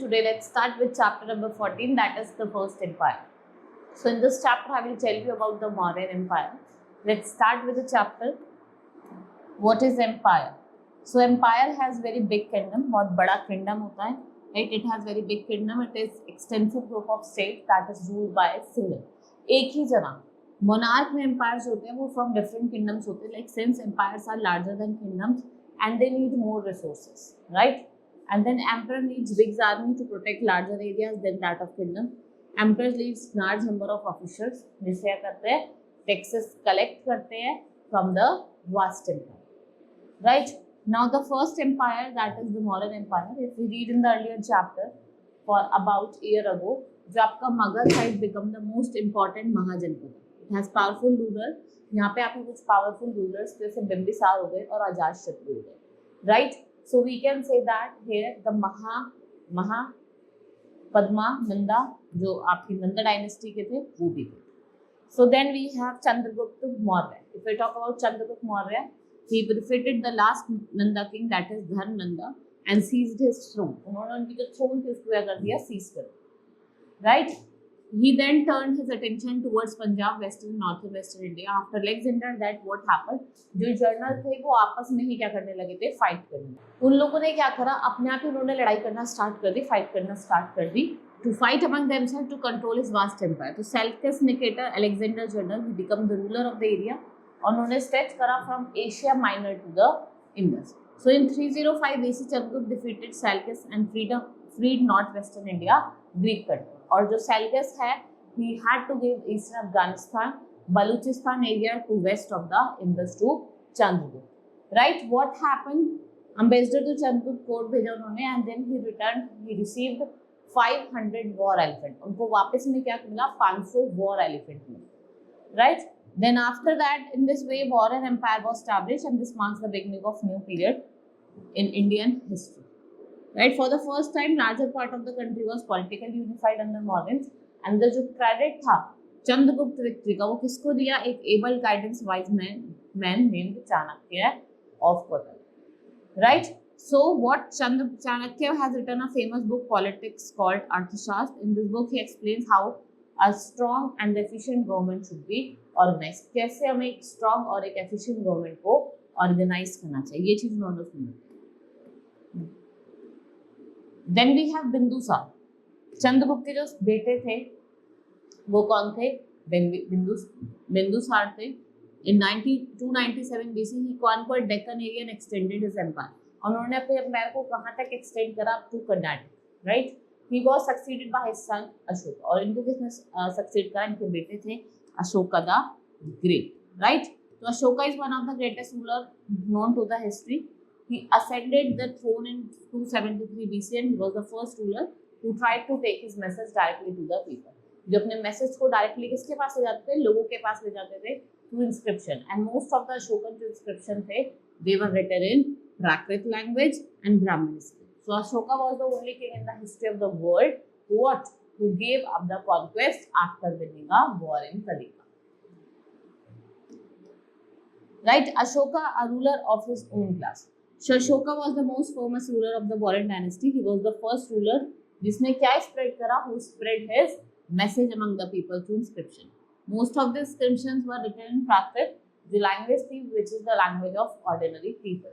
today let's start with chapter number 14, that is the first empire. So in this chapter I will tell you about the Mauryan Empire. Let's start with the chapter. What is empire? So empire has very big kingdom, बहुत बड़ा kingdom होता है, right? It has very big kingdom. It is extensive group of states that is ruled by a single, एक ही जना. Monarch में empires होते हैं वो from different kingdoms होते हैं. Like since empires are larger than kingdoms and they need more resources, right? And then emperor needs big army to protect larger areas than that of kingdom. Emperor leads large number of officials, जिससे क्या करते हैं, taxes collect करते हैं from the vast empire, right? Now the first empire, that is the Mauryan Empire. If we read in the earlier chapter, for about a year ago, जो आपका Magadha side become the most important Mahajanpad. It has powerful ruler. यहाँ पे आपके कुछ powerful rulers जैसे बिंबिसार हो गए और अजातशत्रु हो गए, right? So we can say that here the Maha Padma Nanda, जो आपकी नंदा डायनेस्टी के थे वो भी थे. So then we have Chandragupta Maurya. If we talk about Chandragupta Maurya, he defeated the last Nanda king, that is Dharm Nanda, and seized his throne. उन्होंने उनकी जो throne थी उसको क्या कर दिया, seize कर, right? He then turned his attention towards Punjab, western and northern western India. After Alexander, that what happened? जो जनरल थे वो आपस में ही क्या करने लगे थे, फाइट करने. उन लोगों ने क्या करा, अपने आप ही उन्होंने लड़ाई करना स्टार्ट कर दी, फाइट करना स्टार्ट कर दी. To fight among themselves to control his vast empire. तो Seleucus Nicator Alexander general, he became the ruler of the area. और उन्होंने स्ट्रेच करा from Asia Minor to the Indus. So in 305 BC, Chandragupta defeated Seleucus and freed northwestern India, Greek country. और जो Seleucus है, he had to give eastern Afghanistan, Baluchistan area to west of the Indus to Chandragupta. Right? What happened? Ambassador to Chandragupta court भेजा उन्होंने, and then he returned. He received 500 war elephant. उनको वापस में क्या मिला? 500 war elephant मिला. Right? Then after that, in this way, Mauryan Empire was established, and this marks the beginning of new period in Indian history. Right? For the first time, larger part of the country was politically unified under Mauryans, and the जो credit था Chandragupta victory का वो किसको दिया? एक able guidance wise man named Chanakya of Kotal. Right? So what Chanakya has written a famous book politics called Arthashastra. In this book he explains how a strong and efficient government should be organized. कैसे हमें एक strong और एक efficient government को organize करना चाहिए, ये चीज उन्होंने सुनी. Then we have Bindusar. Chandragupta के जो बेटे थे वो कौन थे? बिंदुसार थे. In 297 BC he conquered Deccan area and extended his empire. उन्होंने अपने empire को कहाँ तक extend करा? To Karnataka, right? He was succeeded by his son Ashoka. और इनको किसने succeed करा? इनके बेटे थे Ashoka the Great, right? So Ashoka is one of the greatest ruler known to the history. He ascended the throne in 273 BC and he was the first ruler who tried to take his message directly to the people. जो अपने message को directly किसके पास ले जाते थे? लोगों के पास ले जाते थे through inscription. And most of the Ashokan जो inscription थे, they were written in Prakrit language and Brahmin script. So Ashoka was the only king in the history of the world who gave up the conquest after winning a war in Kalinga. Right? Ashoka, a ruler of his own class. So Ashoka was the most famous ruler of the Mauryan dynasty. He was the first ruler जिसने क्या spread करा? Who spread his message among the people through inscription. Most of the inscriptions were written in Prakrit, the language which is the language of ordinary people.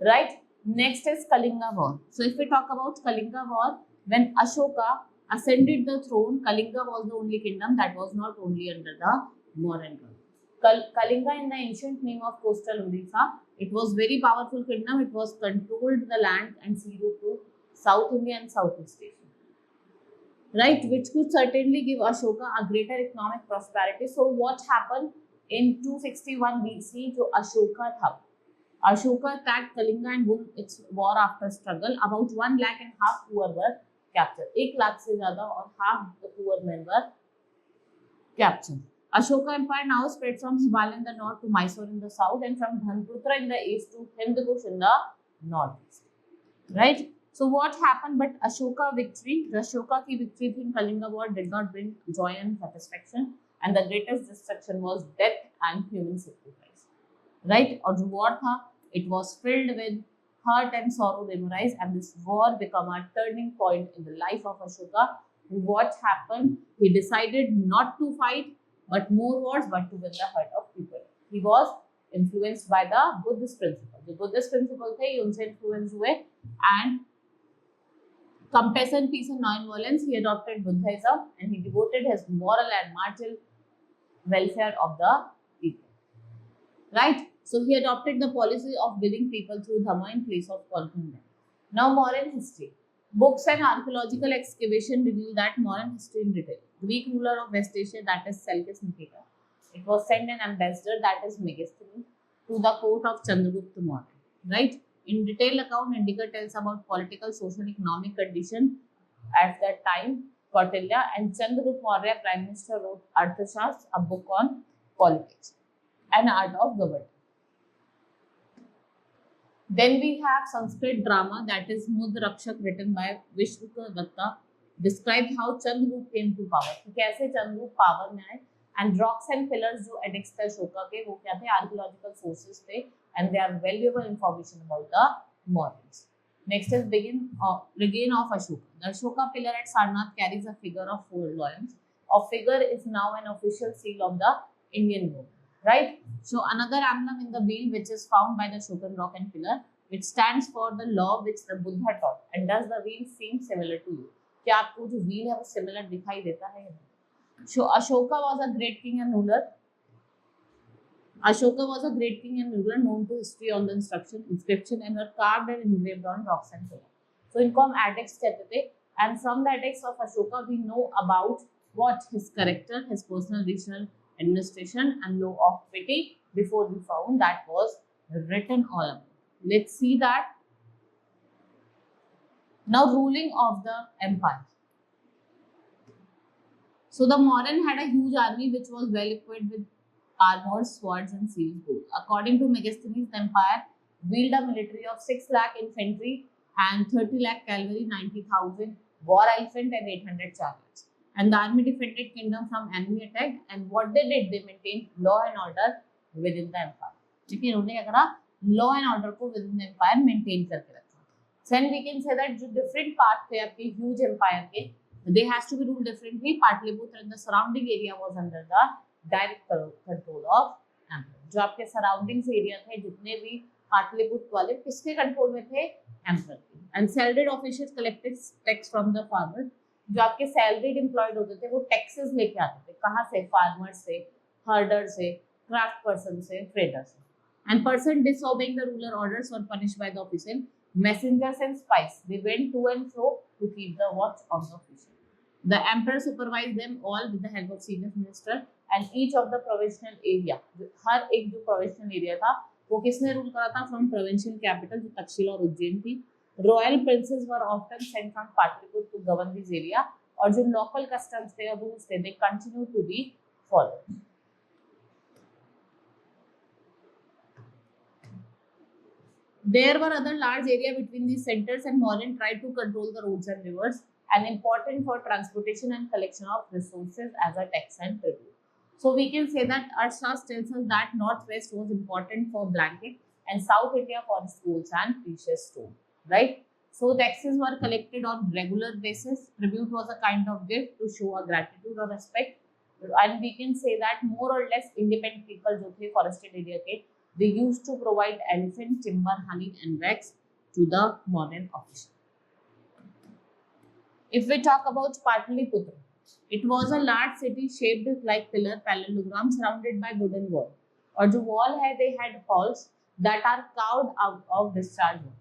Right? Next is Kalinga War. So if we talk about Kalinga War, when Ashoka ascended the throne, Kalinga was the only kingdom that was not only under the Mauryan rule. Kalinga in the ancient name of coastal Odisha. It was very powerful kingdom. It was controlled the land and sea route to South India and Southeast Asia. Right, which could certainly give Ashoka a greater economic prosperity. So what happened in 261 BC? जो Ashoka था, Ashoka attacked Kalinga and won its war after struggle. About 1.5 lakh poor were captured. 1 lakh से ज़्यादा और half the poor men were captured. Ashoka Empire now spread from Himalaya in the north to Mysore in the south and from Dhanputra in the east to Hindkush in the northeast. Right? So what happened? But Ashoka की victory in Kalinga war did not bring joy and satisfaction, and the greatest destruction was death and human sacrifice. Right? और जो war था, it was filled with hurt and sorrow they memorized, and this war became a turning point in the life of Ashoka. What happened? He decided not to fight, but more wars, but to win the heart of people. He was influenced by the Buddhist principle. The Buddhist principle थे ये उनसे influence हुए, and compassion, peace, and non-violence. He adopted Buddhism, and he devoted his moral and martial welfare of the people. Right? So he adopted the policy of winning people through dhamma in place of conquering them. Now, modern history. Books and archaeological excavation reveal that modern history in detail. Greek ruler of West Asia, that is Seleucus Nicator. It was sent an ambassador, that is Megasthenes, to the court of Chandragupta Maurya. Right? In detail account, Indica tells about political, social, economic condition at that time, Kautilya, and Chandragupta Maurya, Prime Minister, wrote Arthashastra, a book on politics and art of government. Then we have Sanskrit drama, that is Mudh Rakshak, written by Vishnuka Datta, describes how Chandragupta came to power. तो कैसे Chandragupta power में आए, and rocks and pillars जो edicts थे अशोका के, वो क्या थे? Archaeological sources थे, and they are valuable information about the Mauryans. Next is reign of Ashoka. The Ashoka pillar at Sarnath carries a figure of 4 lions. A figure is now an official seal of the Indian government. Right? So another emblem in the wheel which is found by the Ashokan rock and pillar, which stands for the law which the Buddha taught. And does the wheel seem similar to you? क्या आपको जो wheel है वो similar दिखाई देता है? So Ashoka was a great king and ruler. Ashoka was a great king and ruler known to history on the inscription and were carved and engraved on rocks and pillars. So इनको हम edicts कहते थे. And from the edicts of Ashoka we know about what his character, his personal regional administration and law of pity. Before we found that was written all about. Let's see that. Now, ruling of the empire. So the Mauryan had a huge army which was well equipped with armor, swords, and sealed gold. According to Megasthenes, the empire wielded a military of 6 lakh infantry and 30 lakh cavalry, 90,000 war elephant, and 800 chariots. And the army defended kingdom from enemy attack. And what they did, they maintained law and order within the empire. लेकिन उन्होंने क्या करा? Law and order को within the empire maintain करके रखा. Then we can say that जो different part थे आपके huge empire के, they has to be ruled differently. Patliputra and the surrounding area was under the direct control of emperor. जो आपके surroundings area थे, जितने भी पाटलिपुत्र वाले किसके कंट्रोल में थे? emperor के. And salaried officials collected tax from the farmers. जो आपके सैलरीड एम्प्लॉयड होते थे वो टैक्सेस लेके आते थे. कहाँ से? फार्मर से, हर्डर से, क्राफ्ट पर्सन से, ट्रेडर से. And person disobeying the ruler orders were punished by the official. Messengers and spies, they went to and fro to keep the watch of the official. The emperor supervised them all with the help of senior minister, and each of the provincial area, हर एक जो provincial area था वो किसने rule करा था? From provincial capital जो तक्षशिला और उज्जैन थी. Royal princes were often sent from Patliputra to govern this area, और जो local customs थे और rules थे, they continue to be followed. There were other large area between these centers, and Mauryan tried to control the roads and rivers, and important for transportation and collection of resources as a tax and tribute. So we can say that Arthashastra tells us that northwest was important for blanket and South India for schools and precious stone. Right? So taxes were collected on regular basis. Tribute was a kind of gift to show a gratitude or respect. And we can say that more or less independent people जो थे forested area के, they used to provide elephant, timber, honey and wax to the Mauryan official. If we talk about Patliputra, it was a large city shaped like pillar parallelogram surrounded by wooden wall. और जो wall है, they had halls that are carved out of discharge wall.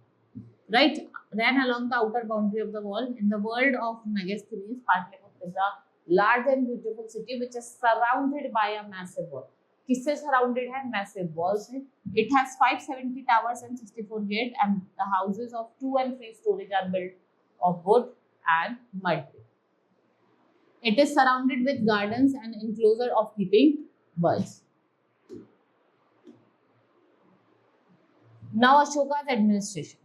Right, ran along the outer boundary of the wall. In the world of Megasthenes, Patliputra is a large and beautiful city which is surrounded by a massive wall. किससे surrounded है? Massive walls से. It has 570 towers and 64 gates, and the houses of 2 and 3 stories are built of wood and mud. It is surrounded with gardens and enclosure of keeping birds. Now Ashoka's administration.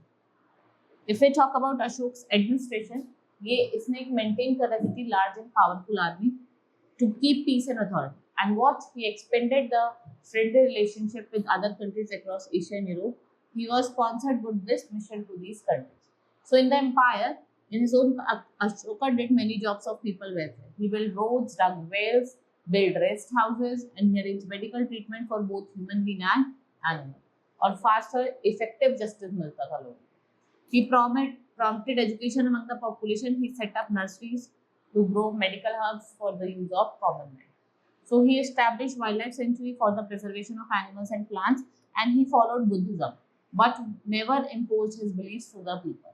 If we talk about Ashoka's administration, ये इसने एक maintain कर रखी थी large and powerful army to keep peace and authority. And what he expanded the friendly relationship with other countries across Asia and Europe he was sponsored Buddhist mission to these countries. So in the empire, in his own, Ashoka did many jobs of people welfare. He built roads, dug wells, built rest houses, and he arranged medical treatment for both human being and animal. और faster, effective justice मिलता था लोगों को. He prompted education among the population. He set up nurseries to grow medical herbs for the use of common man. So he established wildlife sanctuary for the preservation of animals and plants, and he followed Buddhism, but never imposed his beliefs to the people.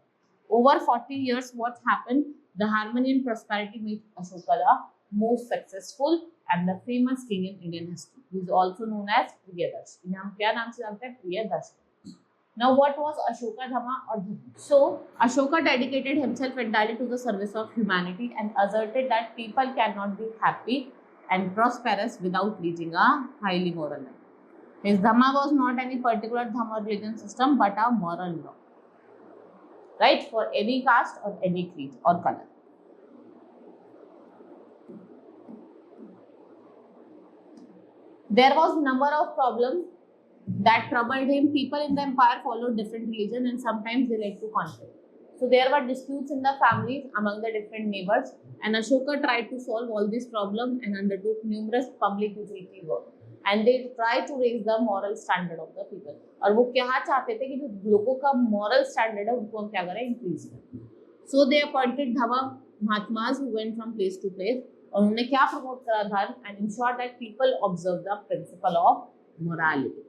Over 40 years, what happened? The harmony and prosperity made Ashoka the most successful and the famous king in Indian history. He is also known as Priyadarsha. इन्हें हम क्या नाम से जानते हैं? Priyadarsha. Now, what was Ashoka Dhamma or Dhamma? So, Ashoka dedicated himself entirely to the service of humanity and asserted that people cannot be happy and prosperous without leading a highly moral life. His Dhamma was not any particular Dhamma religion system but a moral law, right, for any caste or any creed or color. There was number of problems that troubled him. People in the empire followed different religions and sometimes they led to conflict. So there were disputes in the families among the different neighbors, and Ashoka tried to solve all these problems and undertook numerous public utility work. And they tried to raise the moral standard of the people. और वो क्या चाहते थे कि जो लोगों का moral standard है उनको हम क्या करें, increase करें. So they appointed Dhamma Mahatmas who went from place to place. और उन्होंने क्या promote करा धर्म and ensure that people observe the principle of morality.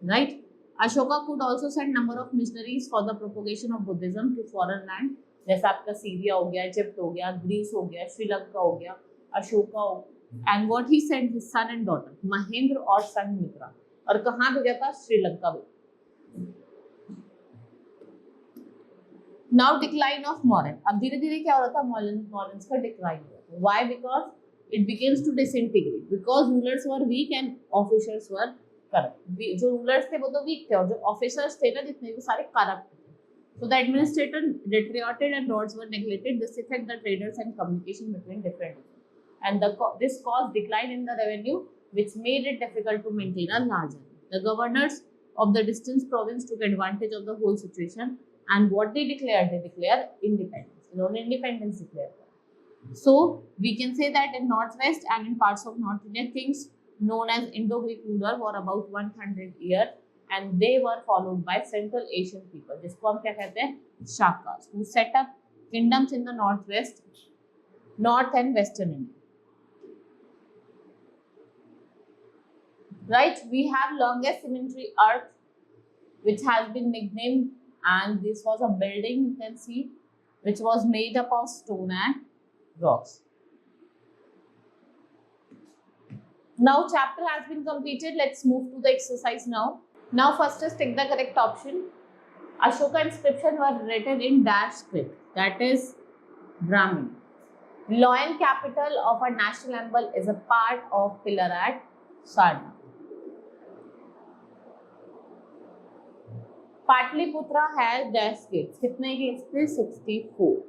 Right? Ashoka could also send number of missionaries for the propagation of Buddhism to foreign land. जैसा आपका Syria हो गया, Egypt हो गया, ग्रीस हो गया, श्रीलंका हो गया, अशोका हो. And what he sent his son and daughter, Mahendra और son Mitra. और कहाँ भेजा था? श्रीलंका में. Now decline of Mauryan. अब धीरे धीरे क्या हो रहा था? Mauryans का decline हो रहा था. Why? Because it begins to disintegrate. Because rulers were weak and officials were corrupt. जो rulers थे वो तो weak थे और जो officers थे ना जितने वो सारे corrupt थे. So the administrator deteriorated and roads were neglected. This affected the traders and communication between different regions. And this caused decline in the revenue, which made it difficult to maintain a large army. The governors of the distant province took advantage of the whole situation, and what they declared independence. इन्होंने independence declare किया. So we can say that in northwest and in parts of North India, kings known as Indo-Greek ruler were about 100 years, and they were followed by Central Asian people, जिसको हम क्या कहते हैं? Shakas, who set up kingdoms in the northwest, north and western India. Right, we have longest cemetery earth, which has been nicknamed, and this was a building you can see, which was made up of stone and rocks. Now chapter has been completed. Let's move to the exercise now. Now first is take the correct option. Ashoka inscription were written in dash script, that is Brahmin. Lion capital of a national emblem is a part of pillar at Sarna. Patliputra has dash gates. कितने gates थे? 64.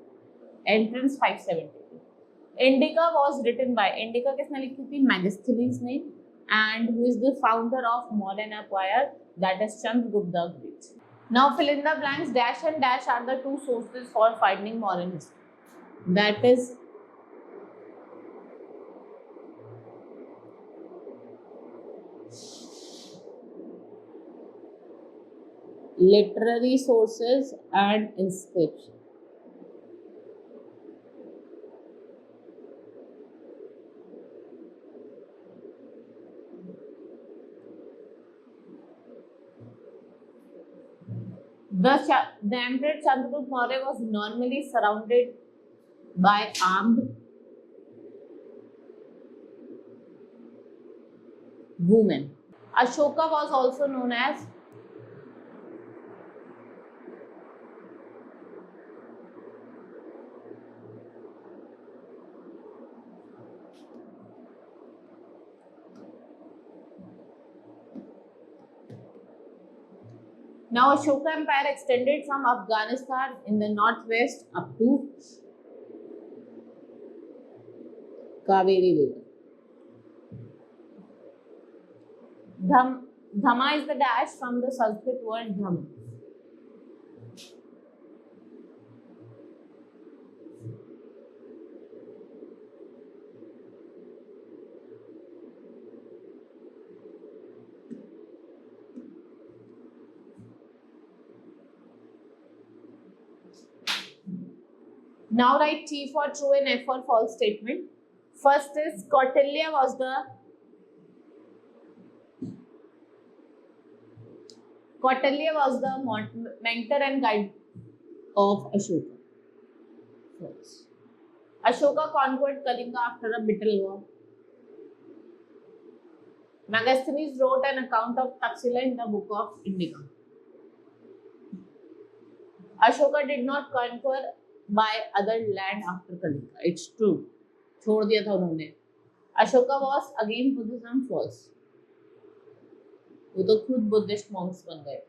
Entrance 570. Indica was written by, Indica किसने लिखी थी? Megasthenes ने. And who is the founder of Mauryan Empire? That is Chandragupta the Great. Now fill in the blanks. Dash and dash are the two sources for finding Mauryan history. That is literary sources and inscription. The Emperor Chandragupta Maurya was normally surrounded by armed women. Ashoka was also known as Now Ashoka Empire extended from Afghanistan in the northwest up to Kaveri River. Dhamma is the dash from the Sanskrit word Dham. Now write T for true and F for false statement. First is Kautilya was the mentor and guide of Ashoka. False. Ashoka conquered Kalinga after a bitter war. Megasthenes wrote an account of Taxila in the book of Indica. Ashoka did not conquer by other land after Kalinga. It's true. छोड़ दिया था उन्होंने. Ashoka was against Buddhism. False. वो तो खुद Buddhist Monks बन गए.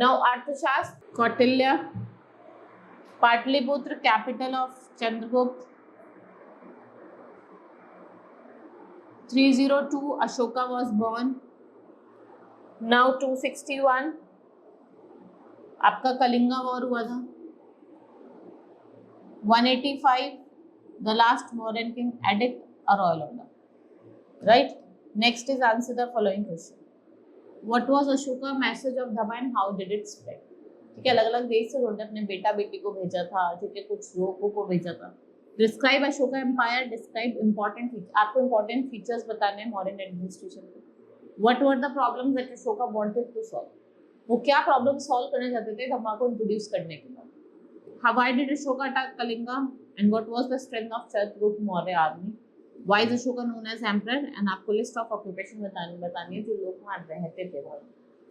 Now अर्थशास्त्र Kautilya, Pataliputra capital of Chandragupta. 302 Ashoka was born. Now 261 आपका कलिंगा वॉर हुआ था. 185 the last Mauryan king edict a royal order. Right? Next is answer the following question. What was Ashoka message of Dhamma and how did it spread? ठीक है, अलग अलग देश से उन्होंने अपने बेटा बेटी को भेजा था. ठीक है, कुछ लोगों को भेजा था. Describe Ashoka empire. Describe important feature. आपको इंपॉर्टेंट फीचर्स बताने हैं मॉडर्न एडमिनिस्ट्रेशन के. What were the problems that Ashoka wanted to solve. वो क्या प्रॉब्लम सॉल्व करना चाहते थे धम्मा को इंट्रोड्यूस करने के बाद. How why did Ashoka attack Kalinga and what was the strength of Chandragupta Maurya army? Why is Ashoka known as emperor? And आपको list of occupation बतानी है जो लोग वहाँ रहते थे.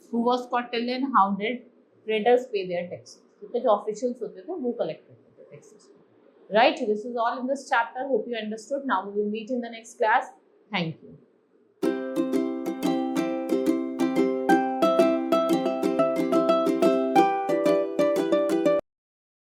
Who was Kautilya and how did traders pay their taxes? क्योंकि जो officials होते थे वो collect करते थे taxes. Right? This is all in this chapter. Hope you understood. Now we will meet in the next class. Thank you.